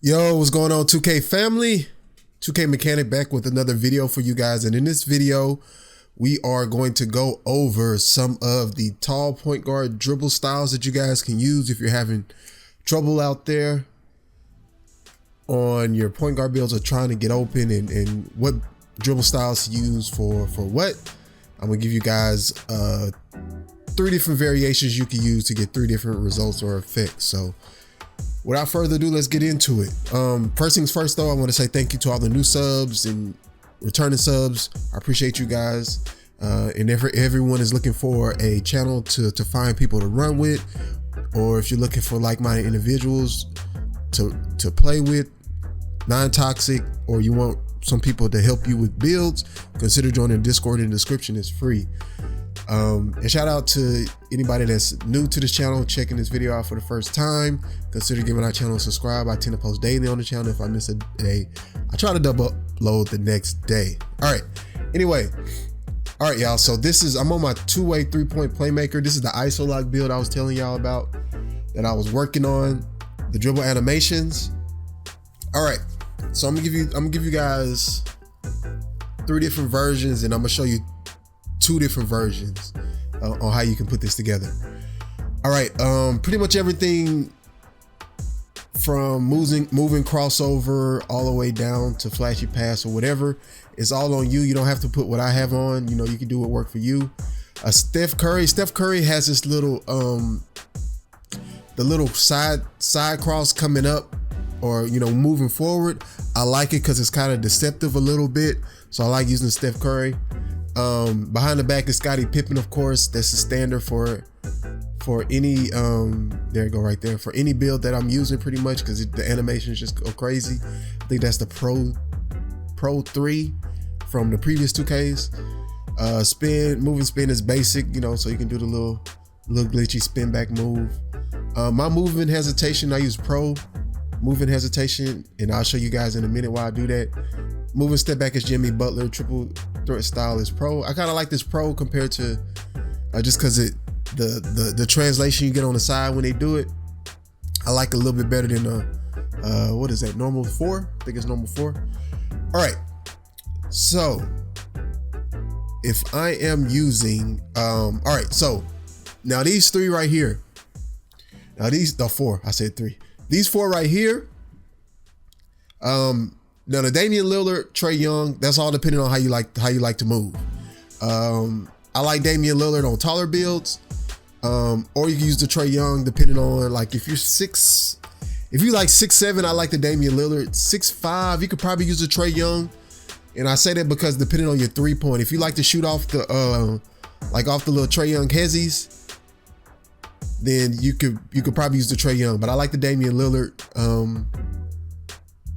Yo, what's going on, 2K family? 2K Mechanic back with another video for you guys. And in this video, we are going to go over some of the tall point guard dribble styles that you guys can use if you're having trouble out there on your point guard builds or trying to get open, and what dribble styles to use for what. I'm gonna give you guys 3 different variations you can use to get 3 different results or effects. So without further ado, let's get into it. First things first though, I want to say thank you to all the new subs and returning subs. I appreciate you guys. And if everyone is looking for a channel to find people to run with, or if you're looking for like-minded individuals to play with, non-toxic, or you want some people to help you with builds, consider joining Discord in the description. It's free. And shout out to anybody that's new to this channel, checking this video out for the first time. Consider giving our channel a subscribe. I tend to post daily on the channel. If I miss a day, I try to double upload the next day. All right. Anyway, all right, y'all. So I'm on my 2-way 3-point playmaker. This is the Isoloc build I was telling y'all about that I was working on, the dribble animations. All right. So I'm gonna give you guys 3 different versions, and I'm gonna show you 2 different versions on how you can put this together. All right, pretty much everything from moving crossover all the way down to flashy pass or whatever is all on you. You don't have to put what I have on. You know, you can do what work for you. Steph Curry has this little the little side cross coming up, or moving forward. I like it because it's kind of deceptive a little bit, so I like using Steph Curry. Behind the back is Scottie Pippen, of course. That's the standard for any there you go, right there, for any build that I'm using, pretty much, because the animations just go crazy. I think that's the Pro 3 from the previous 2Ks. Moving spin is basic, so you can do the little glitchy spin back move. My movement hesitation, I use Pro movement hesitation, and I'll show you guys in a minute why I do that. Moving step back is Jimmy Butler. Triple threat style is Pro. I kind of like this Pro compared to just because the translation you get on the side when they do it, I like a little bit better than what is that, normal 4? I think it's normal 4. All right, so if I am using all right, so now these 3 right here, the 4, I said 3, these 4 right here, now the Damian Lillard, Trae Young, that's all depending on how you like to move. I like Damian Lillard on taller builds, or you can use the Trae Young depending on, like, if you like 6'7", I like the Damian Lillard. 6'5", you could probably use the Trae Young, and I say that because depending on your 3-point, if you like to shoot off the off the little Trae Young hezzies, then you could probably use the Trae Young. But I like the Damian Lillard.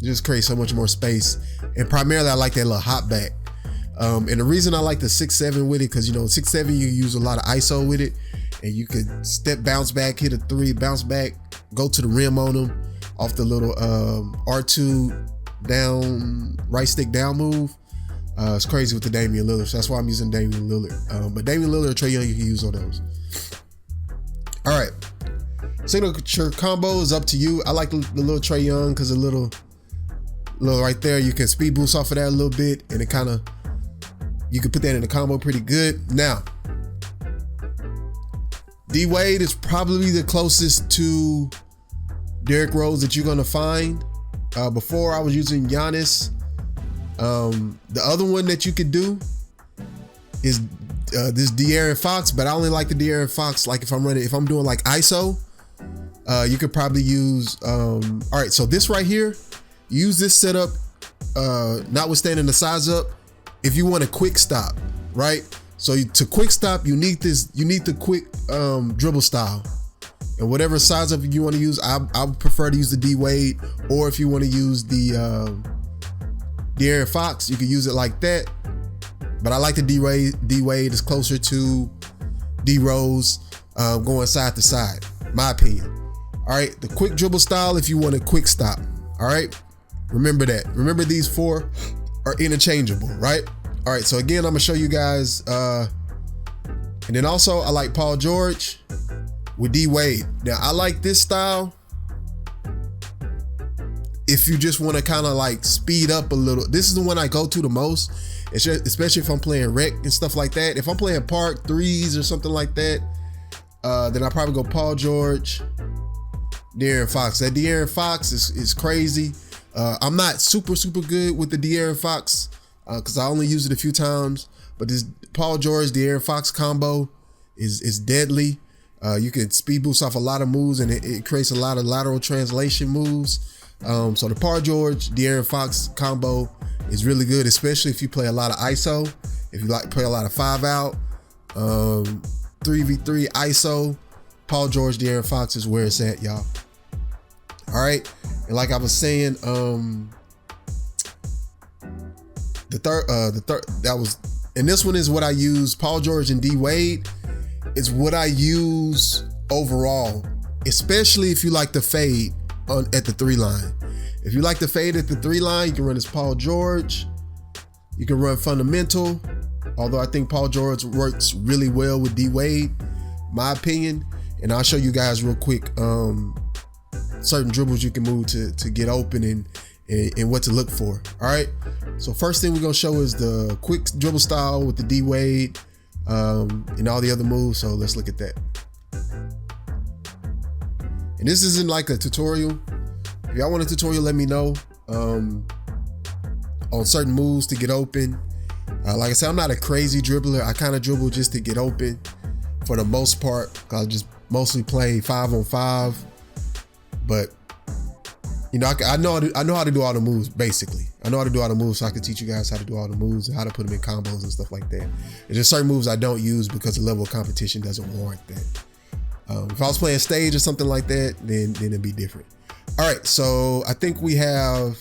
Just creates so much more space, and primarily I like that little hop back. And the reason I like the 6'7" with it, because 6'7" you use a lot of ISO with it, and you could bounce back, hit a 3, bounce back, go to the rim on them off the little R2 down, right stick down move. It's crazy with the Damian Lillard, so that's why I'm using Damian Lillard. But Damian Lillard or Trae Young, you can use on those. All right, signature combo is up to you. I like the little Trae Young because a little right there, you can speed boost off of that a little bit, and it kind of, you can put that in the combo pretty good. Now, D Wade is probably the closest to Derrick Rose that you're gonna find. Before I was using Giannis. The other one that you could do is this De'Aaron Fox, but I only like the De'Aaron Fox like if I'm doing like ISO. You could probably use all right, so this right here, use this setup, notwithstanding the size up, if you want a quick stop, right? So to quick stop, you need the quick dribble style, and whatever size up you want to use, I prefer to use the D Wade, or if you want to use the De'Aaron Fox, you can use it like that. But I like the D Wade is closer to D Rose, going side to side, my opinion. All right, the quick dribble style if you want a quick stop. All right, remember that. Remember these 4 are interchangeable, right? All right, so again, I'm gonna show you guys, and then also I like Paul George with D Wade. Now I like this style if you just want to kind of like speed up a little, this is the one I go to the most. It's just, especially if I'm playing rec and stuff like that. If I'm playing park threes or something like that, then I probably go Paul George, De'Aaron Fox. That De'Aaron Fox is crazy. I'm not super good with the De'Aaron Fox because I only use it a few times. But this Paul George De'Aaron Fox combo is deadly. You can speed boost off a lot of moves, and it creates a lot of lateral translation moves. So the Paul George De'Aaron Fox combo is really good, especially if you play a lot of ISO. If you like play a lot of 5-out, 3v3 ISO, Paul George De'Aaron Fox is where it's at, y'all. All right, and like I was saying, the third that was, and this one is what I use. Paul George and D Wade is what I use overall, especially if you like to fade at the 3 line. If you like to fade at the 3 line, you can run this Paul George. You can run fundamental, although I think Paul George works really well with D Wade, my opinion. And I'll show you guys real quick certain dribbles you can move to get open and what to look for. All right. So first thing we're gonna show is the quick dribble style with the D Wade and all the other moves. So let's look at that. And this isn't like a tutorial. If y'all want a tutorial, let me know on certain moves to get open. Like I said, I'm not a crazy dribbler. I kind of dribble just to get open for the most part. I just mostly play 5-on-5. But you know, I know how to do all the moves. Basically, I know how to do all the moves, so I can teach you guys how to do all the moves and how to put them in combos and stuff like that. There's just certain moves I don't use because the level of competition doesn't warrant that. If I was playing stage or something like that, then it'd be different. All right, so I think we have.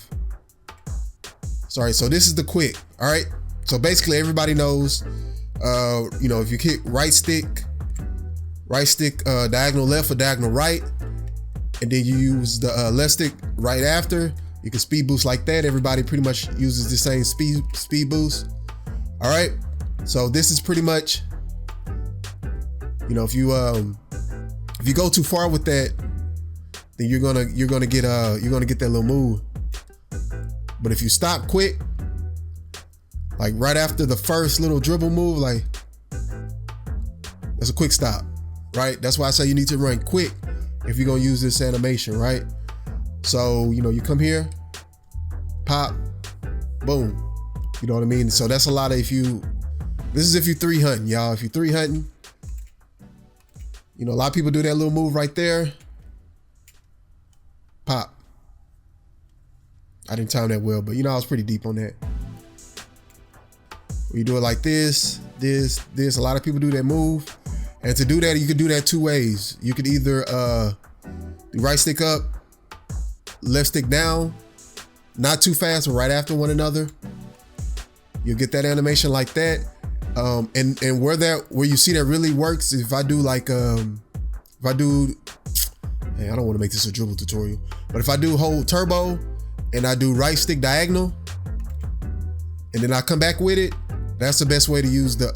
Sorry, so this is the quick. All right, so basically everybody knows. You know, if you kick right stick diagonal left or diagonal right, and then you use the left stick right after, you can speed boost like that. Everybody pretty much uses the same speed boost. All right, so this is pretty much, you know, if you go too far with that, then you're gonna get that little move. But if you stop quick, like right after the first little dribble move, like that's a quick stop, right? That's why I say you need to run quick if you're gonna use this animation, right? So, you know, you come here, pop, boom. You know what I mean? So that's a lot of, this is if you 3 hunting, y'all. If you 3 hunting, you know, a lot of people do that little move right there. Pop. I didn't time that well, but you know, I was pretty deep on that. You do it like this. A lot of people do that move. And to do that, you could do that 2 ways. You could either do right stick up, left stick down, not too fast, but right after one another. You'll get that animation like that. And where you see that really works, if I do like, hey, I don't want to make this a dribble tutorial, but if I do hold turbo and I do right stick diagonal, and then I come back with it, that's the best way to use the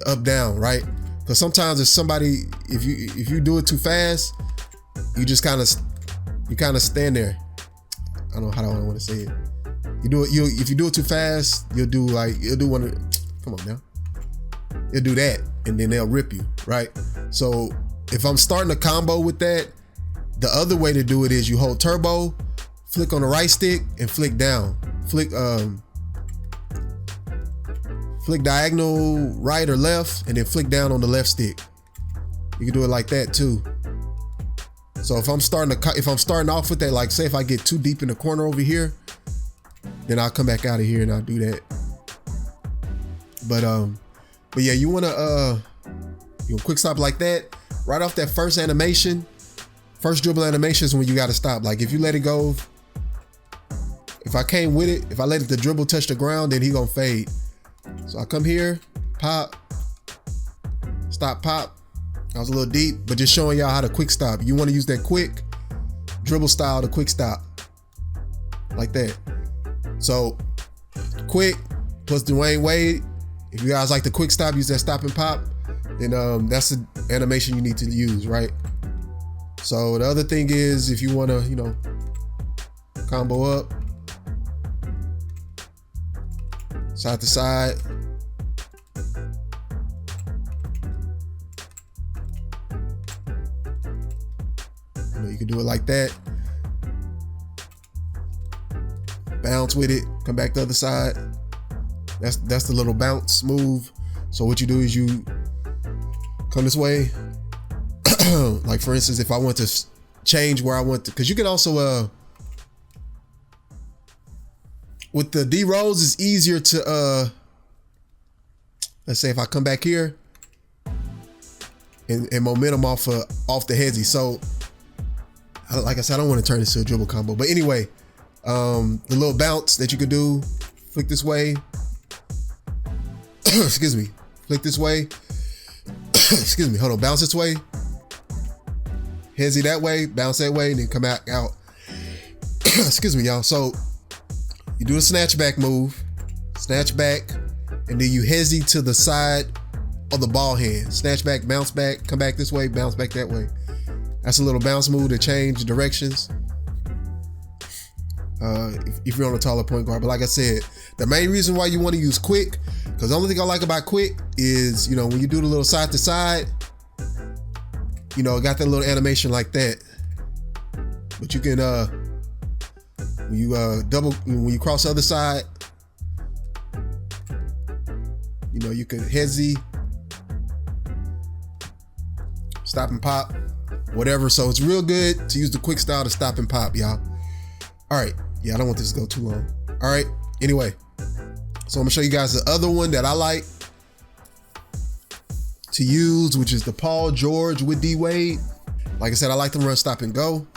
up down, right? Because sometimes if you do it too fast, you just kind of stand there. I don't know how I want to say it. If you do it too fast, you'll do one of, come on now. You'll do that and then they'll rip you, right? So if I'm starting a combo with that, the other way to do it is you hold turbo, flick on the right stick and flick down. Flick diagonal right or left and then flick down on the left stick. You can do it like that too. So if I'm starting off with that, like say if I get too deep in the corner over here, then I'll come back out of here and I'll do that. But yeah, you wanna quick stop like that. Right off that first dribble animation is when you gotta stop. Like if you let it go, if I came with it, if I let the dribble touch the ground, then he gonna fade. So I come here, pop, stop, pop. I was a little deep, but just showing y'all how to quick stop. You wanna use that quick dribble style to quick stop. Like that. So quick plus Dwayne Wade. If you guys like the quick stop, use that stop and pop, then that's the animation you need to use, right? So the other thing is if you wanna, combo up, side to side. You know, you can do it like that. Bounce with it, come back the other side. That's the little bounce move. So what you do is you come this way. Like for instance, if I want to change where I want to, because you can also with the D rolls, it's easier to let's say if I come back here and momentum off the hezzy. So like I said, I don't want to turn this to a dribble combo, but anyway, the little bounce that you could do, flick this way. Excuse me, flick this way. Excuse me, hold on, bounce this way. Hezzy that way, bounce that way, and then come out. Excuse me, y'all. So you do a snatch back move, snatch back, and then you hezzy to the side of the ball hand. Snatch back, bounce back, come back this way, bounce back that way. That's a little bounce move to change directions. If you're on a taller point guard. But like I said, the main reason why you want to use quick, because the only thing I like about quick is, you know, when you do the little side to side, you know, it got that little animation like that. But you can when you cross the other side, you know, you can hezzy, stop and pop, whatever. So it's real good to use the quick style to stop and pop, y'all. All right, yeah, I don't want this to go too long. All right, anyway, so I'm gonna show you guys the other one that I like to use, which is the Paul George with D Wade. Like I said, I like to run stop and go.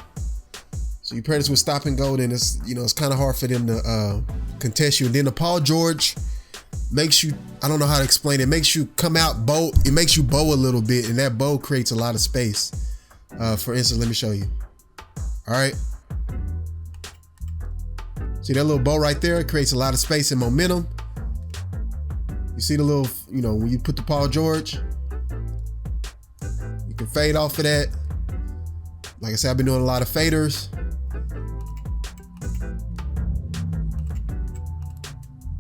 So you pair this with stop and go, then it's, you know, it's kind of hard for them to contest you. And then the Paul George makes you, I don't know how to explain it, makes you come out bow, it makes you bow a little bit, and that bow creates a lot of space. For instance, let me show you. All right. See that little bow right there? It creates a lot of space and momentum. You see the little, you know, when you put the Paul George, you can fade off of that. Like I said, I've been doing a lot of faders.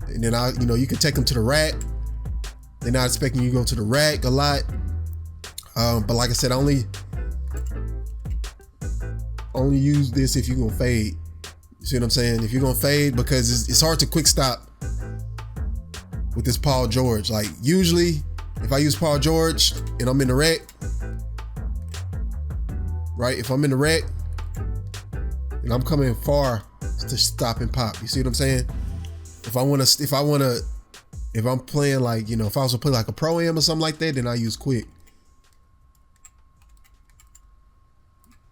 And then you know, you can take them to the rack. They're not expecting you to go to the rack a lot. But like I said, I only use this if you're gonna fade. You see what I'm saying? If you're gonna fade, because it's hard to quick stop with this Paul George. Like usually, if I use Paul George and I'm in the rack, right? If I'm in the rack and I'm coming far to stop and pop, you see what I'm saying? If I'm playing like, you know, if I was to play like a pro-am or something like that, then I use quick.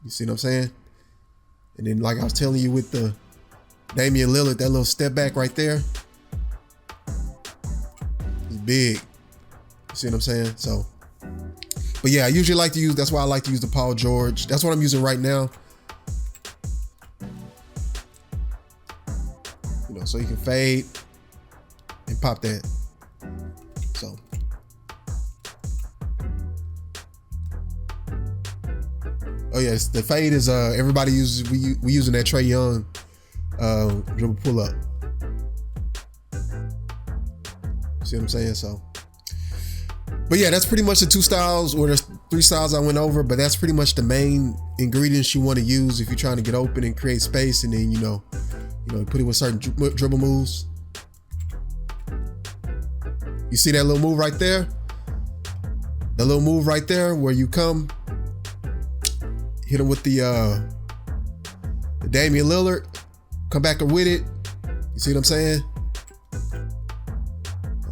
You see what I'm saying? And then, like I was telling you with the Damian Lillard, that little step back right there is big. You see what I'm saying? So, but yeah, I usually like to use, that's why I like to use the Paul George. That's what I'm using right now. You know, so you can fade and pop that. So. Oh yes, the fade is everybody uses, we using that Trae Young dribble pull up. See what I'm saying? So, but yeah, that's pretty much the two styles, or there's three styles I went over, but that's pretty much the main ingredients you want to use if you're trying to get open and create space, and then you know, put it with certain dribble moves. You see that little move right there? The little move right there where you come, hit him with the Damian Lillard, come back with it. You see what I'm saying?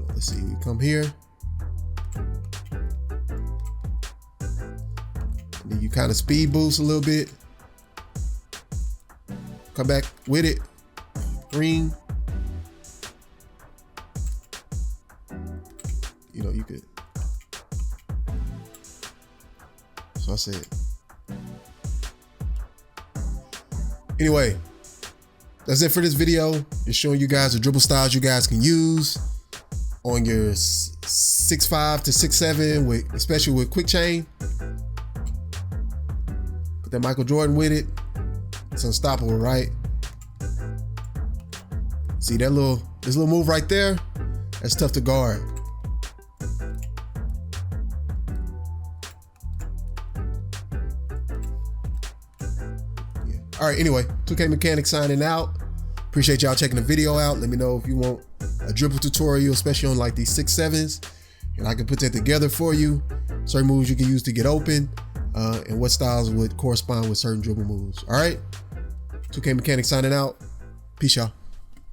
Let's see, we come here. And then you kind of speed boost a little bit. Come back with it. Ring. You know, you could. So I said. Anyway, that's it for this video. Just showing you guys the dribble styles you guys can use on your 6'5" to 6'7", with, especially with quick chain. Put that Michael Jordan with it. It's unstoppable, right? See that this little move right there? That's tough to guard. Yeah. All right, anyway, 2K Mechanic signing out. Appreciate y'all checking the video out. Let me know if you want a dribble tutorial, especially on like these 6-7s, and I can put that together for you. Certain moves you can use to get open, and what styles would correspond with certain dribble moves. All right, 2K Mechanic signing out. Peace, y'all.